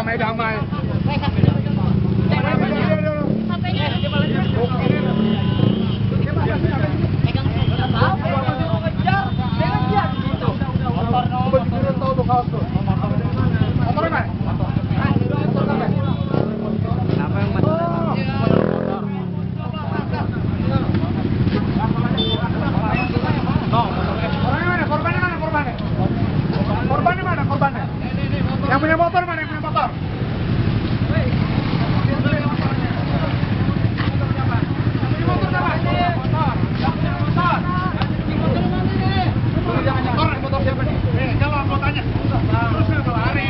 damai. Korbannya? Yang punya motor mana? Yang punya motor? Motor siapa nih? Jawab anggotanya. Terus kenapa lari?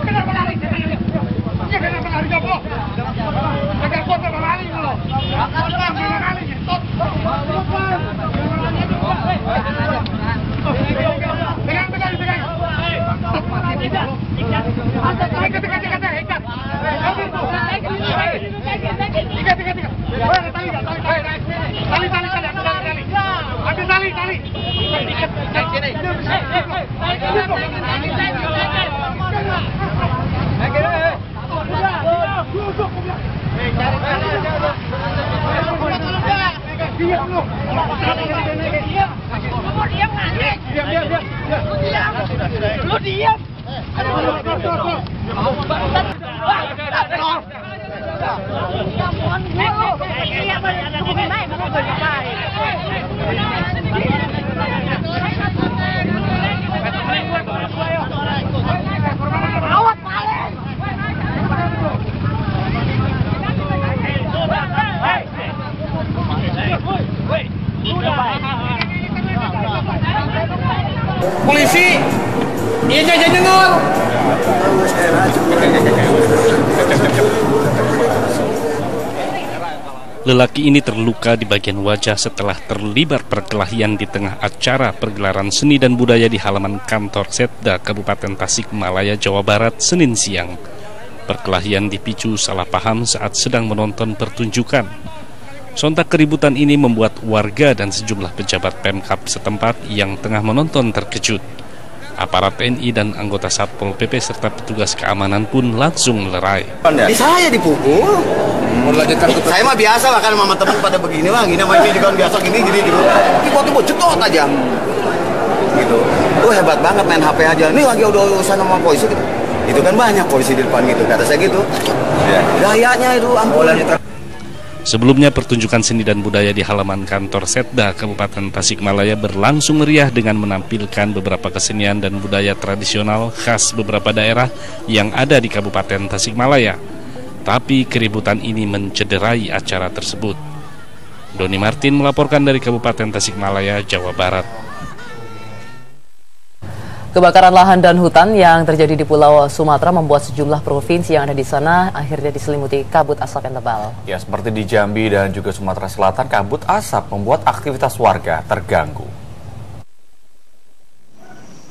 Kenapa lari? Ya kenapa lari coba? Agak kuat sama lari lo. Kenapa lari? Stop. Lu diam. Polisi, iya jangan nyengol. Lelaki ini terluka di bagian wajah setelah terlibat perkelahian di tengah acara pergelaran seni dan budaya di halaman kantor Setda Kabupaten Tasikmalaya, Jawa Barat, Senin siang. Perkelahian dipicu salah paham saat sedang menonton pertunjukan. Sontak keributan ini membuat warga dan sejumlah pejabat Pemkab setempat yang tengah menonton terkejut. Aparat TNI dan anggota Satpol PP serta petugas keamanan pun langsung melerai. Di saya dipukul. Saya mah biasa lah kan sama teman pada begini mah, gini sama ini juga biasa gini. Tiba-tiba cetot aja. Gitu. Hebat banget main HP aja. Nih lagi udah urusan sama polisi gitu. Itu kan banyak polisi di depan gitu. Kata saya gitu. Gayanya itu ampun. Sebelumnya pertunjukan seni dan budaya di halaman kantor Setda Kabupaten Tasikmalaya berlangsung meriah dengan menampilkan beberapa kesenian dan budaya tradisional khas beberapa daerah yang ada di Kabupaten Tasikmalaya. Tapi keributan ini mencederai acara tersebut. Doni Martin melaporkan dari Kabupaten Tasikmalaya, Jawa Barat. Kebakaran lahan dan hutan yang terjadi di Pulau Sumatera membuat sejumlah provinsi yang ada di sana akhirnya diselimuti kabut asap yang tebal. Ya, seperti di Jambi dan juga Sumatera Selatan, kabut asap membuat aktivitas warga terganggu.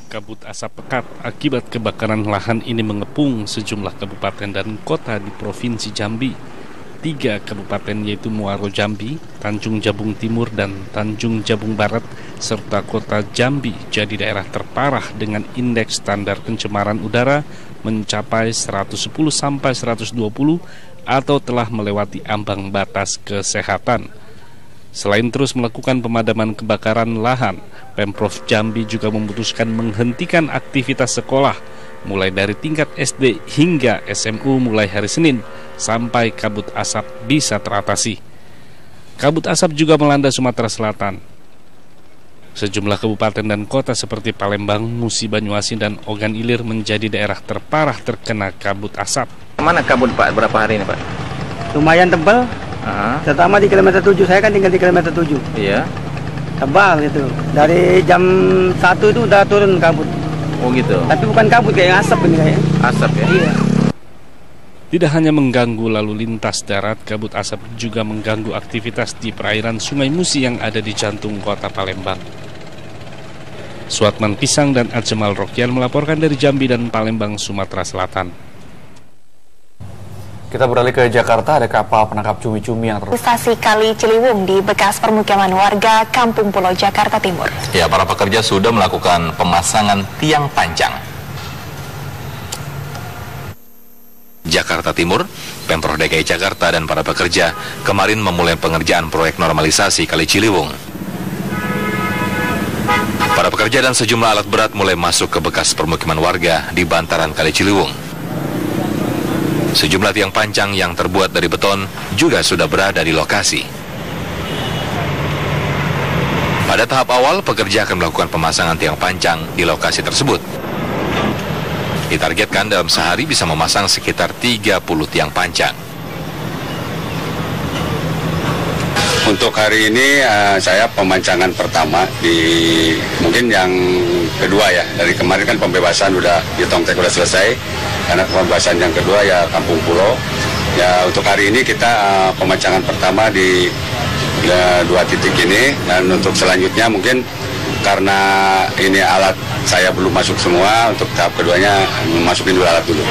Kabut asap pekat akibat kebakaran lahan ini mengepung sejumlah kabupaten dan kota di Provinsi Jambi. 3 kabupaten yaitu Muaro Jambi, Tanjung Jabung Timur, dan Tanjung Jabung Barat, serta kota Jambi jadi daerah terparah dengan indeks standar pencemaran udara mencapai 110 sampai 120 atau telah melewati ambang batas kesehatan. Selain terus melakukan pemadaman kebakaran lahan, Pemprov Jambi juga memutuskan menghentikan aktivitas sekolah mulai dari tingkat SD hingga SMU mulai hari Senin sampai kabut asap bisa teratasi. Kabut asap juga melanda Sumatera Selatan. Sejumlah kabupaten dan kota seperti Palembang, Musi, Banyuasin, dan Ogan Ilir menjadi daerah terparah terkena kabut asap. Mana kabut Pak? Berapa hari ini Pak? Lumayan tebal. Terutama di kilometer 7, saya kan tinggal di kilometer 7. Iya. Tebal gitu. Dari jam 1 itu udah turun kabut. Oh gitu. Tapi bukan kabut, kayak asap ini kayak. Asap ya? Iya. Tidak hanya mengganggu lalu lintas darat, kabut asap juga mengganggu aktivitas di perairan Sungai Musi yang ada di jantung kota Palembang. Suatman Pisang dan Ajmal Rokian melaporkan dari Jambi dan Palembang, Sumatera Selatan. Kita beralih ke Jakarta, ada kapal penangkap cumi-cumi yang Stasiun Kali Ciliwung di bekas permukiman warga Kampung Pulau, Jakarta Timur. Ya, para pekerja sudah melakukan pemasangan tiang panjang. Jakarta Timur, Pemprov DKI Jakarta dan para pekerja kemarin memulai pengerjaan proyek normalisasi Kali Ciliwung. Para pekerja dan sejumlah alat berat mulai masuk ke bekas permukiman warga di bantaran Kali Ciliwung. Sejumlah tiang panjang yang terbuat dari beton juga sudah berada di lokasi. Pada tahap awal, pekerja akan melakukan pemasangan tiang panjang di lokasi tersebut. Ditargetkan dalam sehari bisa memasang sekitar 30 tiang panjang. Untuk hari ini saya pemancangan pertama di mungkin yang kedua ya. Dari kemarin kan pembebasan udah di Tongtek udah selesai. Karena pembebasan yang kedua ya Kampung Pulau. Ya untuk hari ini kita pemancangan pertama di dua titik ini, dan untuk selanjutnya mungkin karena ini alat saya belum masuk semua, untuk tahap keduanya masukin dulu alat dulu.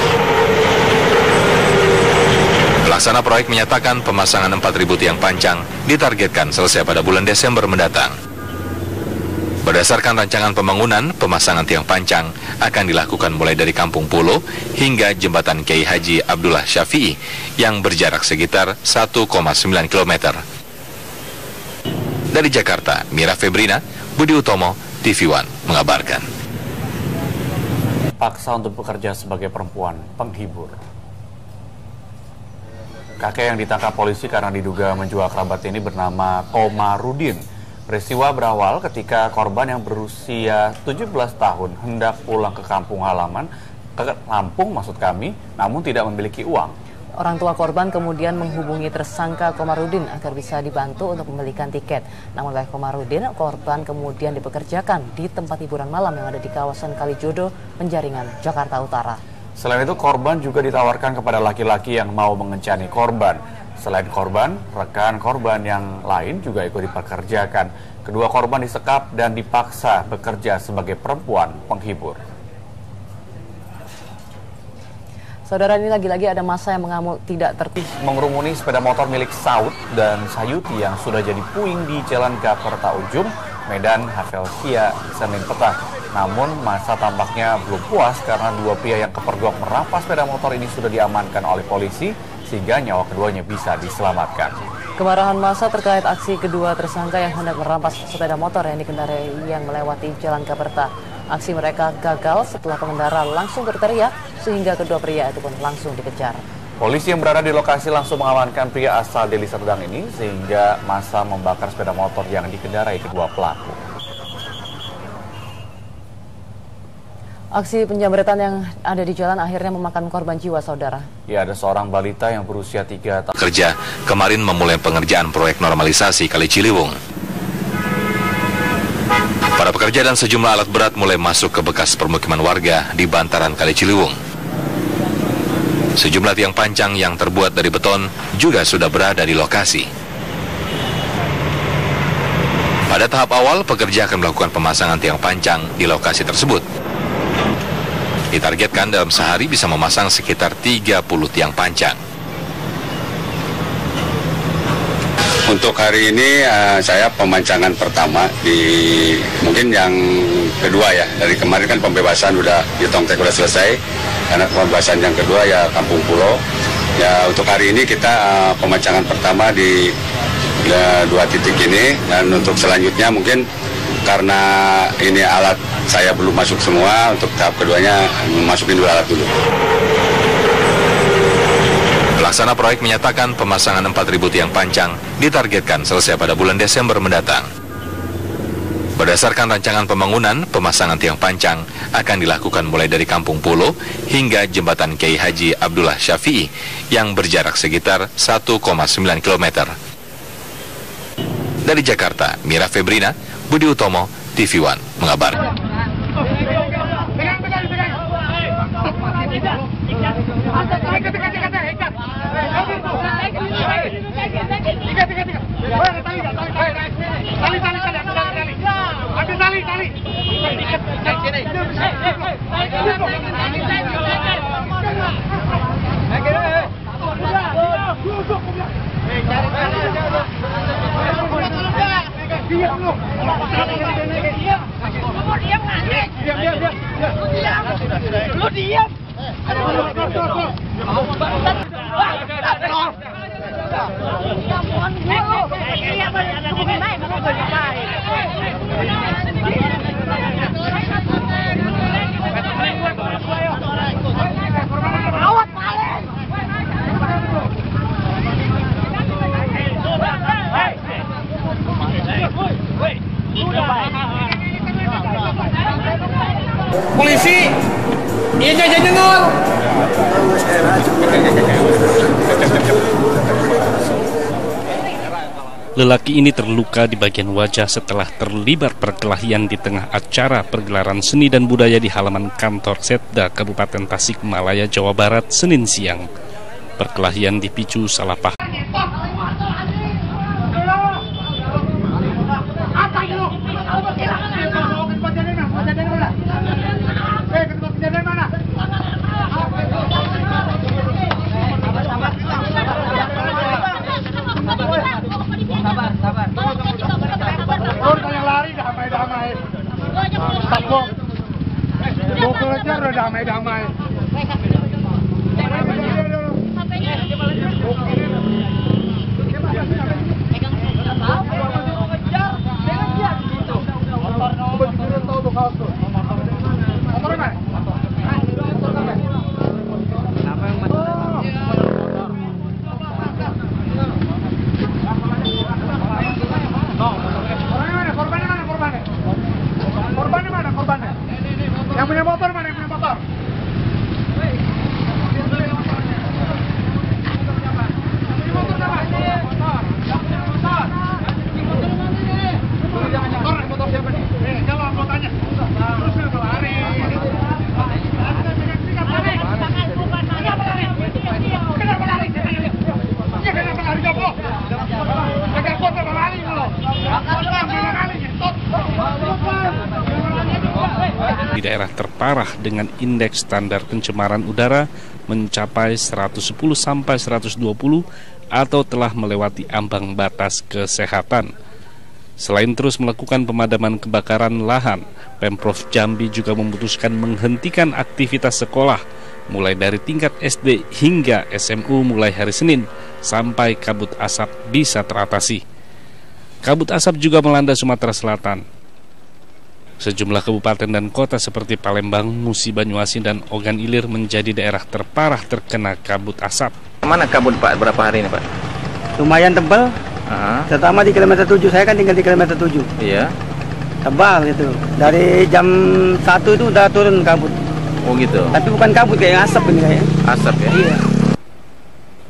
Pelaksana proyek menyatakan pemasangan 4.000 tiang panjang ditargetkan selesai pada bulan Desember mendatang. Berdasarkan rancangan pembangunan, pemasangan tiang panjang akan dilakukan mulai dari Kampung Pulau hingga Jembatan Kiai Haji Abdullah Syafi'i yang berjarak sekitar 1,9 km. Dari Jakarta, Mira Febrina, Budi Utomo, TV One mengabarkan. Paksa untuk bekerja sebagai perempuan penghibur. Kakek yang ditangkap polisi karena diduga menjual kerabat ini bernama Komarudin. Peristiwa berawal ketika korban yang berusia 17 tahun hendak pulang ke kampung halaman, ke Lampung maksud kami, namun tidak memiliki uang. Orang tua korban kemudian menghubungi tersangka Komarudin agar bisa dibantu untuk membelikan tiket. Namun oleh Komarudin, korban kemudian dipekerjakan di tempat hiburan malam yang ada di kawasan Kalijodo, Penjaringan, Jakarta Utara. Selain itu, korban juga ditawarkan kepada laki-laki yang mau mengencani korban. Selain korban, rekan korban yang lain juga ikut dipekerjakan. Kedua korban disekap dan dipaksa bekerja sebagai perempuan penghibur. Saudara, ini lagi-lagi ada massa yang mengamuk tidak tertib. Mengerumuni sepeda motor milik Saud dan Sayuti yang sudah jadi puing di Jalan Gaperta Ujung, Medan, Havelsia, Senin petang. Namun massa tampaknya belum puas karena dua pria yang kepergok merampas sepeda motor ini sudah diamankan oleh polisi, sehingga nyawa keduanya bisa diselamatkan. Kemarahan massa terkait aksi kedua tersangka yang hendak merampas sepeda motor yang dikendarai yang melewati Jalan Gaperta. Aksi mereka gagal setelah pengendara langsung berteriak sehingga kedua pria itu pun langsung dikejar. Polisi yang berada di lokasi langsung mengamankan pria asal Deli Serdang ini sehingga massa membakar sepeda motor yang dikendarai kedua pelaku. Aksi penjamretan yang ada di jalan akhirnya memakan korban jiwa, saudara. Ya, ada seorang balita yang berusia 3 tahun. Kerja kemarin memulai pengerjaan proyek normalisasi Kali Ciliwung. Para pekerja dan sejumlah alat berat mulai masuk ke bekas permukiman warga di bantaran Kali Ciliwung. Sejumlah tiang panjang yang terbuat dari beton juga sudah berada di lokasi. Pada tahap awal, pekerja akan melakukan pemasangan tiang panjang di lokasi tersebut. Ditargetkan dalam sehari bisa memasang sekitar 30 tiang panjang. Untuk hari ini saya pemancangan pertama di mungkin yang kedua ya. Dari kemarin kan pembebasan udah di Tongtek udah selesai. Karena pembebasan yang kedua ya Kampung Pulau. Ya untuk hari ini kita pemancangan pertama di dua titik ini, dan untuk selanjutnya mungkin karena ini alat saya belum masuk semua, untuk tahap keduanya masukin dulu alat dulu. Pelaksana proyek menyatakan pemasangan 4.000 tiang panjang ditargetkan selesai pada bulan Desember mendatang. Berdasarkan rancangan pembangunan, pemasangan tiang panjang akan dilakukan mulai dari Kampung Pulau hingga Jembatan Kiai Haji Abdullah Syafi'i yang berjarak sekitar 1,9 km. Dari Jakarta, Mira Febrina, Budi Utomo, TV One mengabarkan. Tali. dong lu. Lu diam nggak? Diam. Lu diam. Awat paling. Polisi, iya jajan nyengol. Lelaki ini terluka di bagian wajah setelah terlibat perkelahian di tengah acara pergelaran seni dan budaya di halaman kantor Setda Kabupaten Tasikmalaya, Jawa Barat, Senin siang. Perkelahian dipicu salah paham. Damai-damai. Korbannya? Yang punya motor mana? Yang punya motor? Motor siapa nih? Jawab motornya. Terus kenapa lari? Kenapa lari? Kenapa lari jawab? Jaga kota lari lo. Di daerah terparah dengan indeks standar pencemaran udara mencapai 110 sampai 120 atau telah melewati ambang batas kesehatan. Selain terus melakukan pemadaman kebakaran lahan, Pemprov Jambi juga memutuskan menghentikan aktivitas sekolah mulai dari tingkat SD hingga SMU mulai hari Senin sampai kabut asap bisa teratasi. Kabut asap juga melanda Sumatera Selatan. Sejumlah kabupaten dan kota seperti Palembang, Musi, Banyuasin, dan Ogan Ilir menjadi daerah terparah terkena kabut asap. Mana kabut Pak? Berapa hari ini Pak? Lumayan tebal. Terutama di kilometer 7, saya kan tinggal di kilometer 7. Iya. Tebal gitu. Dari jam 1 itu udah turun kabut. Oh gitu. Tapi bukan kabut, kayak asap ini kayak. Asap ya? Iya.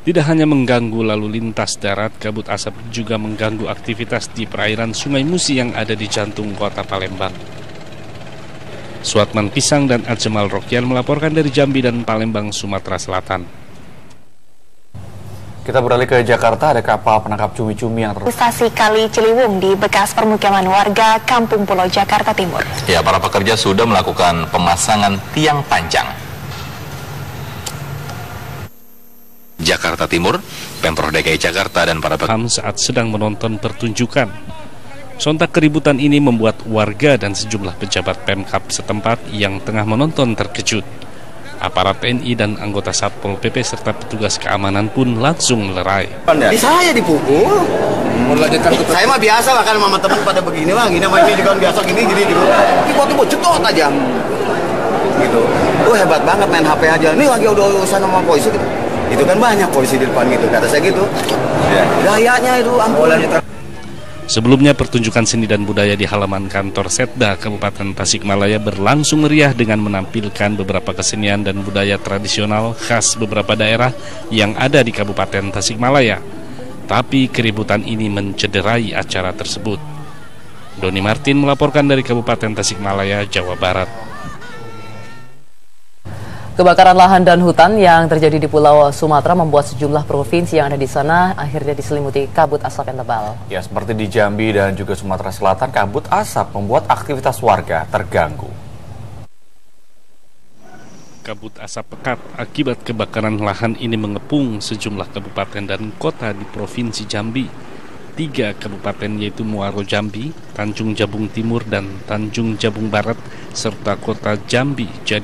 Tidak hanya mengganggu lalu lintas darat, kabut asap juga mengganggu aktivitas di perairan Sungai Musi yang ada di jantung kota Palembang. Suatman Pisang dan Ajmal Rokian melaporkan dari Jambi dan Palembang, Sumatera Selatan. Kita beralih ke Jakarta, ada kapal penangkap cumi-cumi yang Stasi Kali Ciliwung di bekas permukiman warga Kampung Pulau, Jakarta Timur. Ya, para pekerja sudah melakukan pemasangan tiang panjang. Jakarta Timur, Pemprov DKI Jakarta dan para pekerja saat sedang menonton pertunjukan. Sontak keributan ini membuat warga dan sejumlah pejabat Pemkab setempat yang tengah menonton terkejut. Aparat TNI dan anggota Satpol PP serta petugas keamanan pun langsung melerai. Di saya dipukul. Saya mah biasa lah kan sama teman pada begini mah, gini main juga biasa gini gitu. Tiba-tiba cetot aja. Gitu. Hebat banget main HP aja. Ini lagi udah urusan sama polisi gitu. Itu kan banyak polisi di depan gitu, kata saya gitu. Gayanya itu ambulan. Sebelumnya pertunjukan seni dan budaya di halaman kantor Setda Kabupaten Tasikmalaya berlangsung meriah dengan menampilkan beberapa kesenian dan budaya tradisional khas beberapa daerah yang ada di Kabupaten Tasikmalaya. Tapi keributan ini mencederai acara tersebut. Doni Martin melaporkan dari Kabupaten Tasikmalaya, Jawa Barat. Kebakaran lahan dan hutan yang terjadi di Pulau Sumatera membuat sejumlah provinsi yang ada di sana akhirnya diselimuti kabut asap yang tebal. Ya, seperti di Jambi dan juga Sumatera Selatan, kabut asap membuat aktivitas warga terganggu. Kabut asap pekat akibat kebakaran lahan ini mengepung sejumlah kabupaten dan kota di Provinsi Jambi. 3 kabupaten yaitu Muaro Jambi, Tanjung Jabung Timur, dan Tanjung Jabung Barat, serta kota Jambi jadi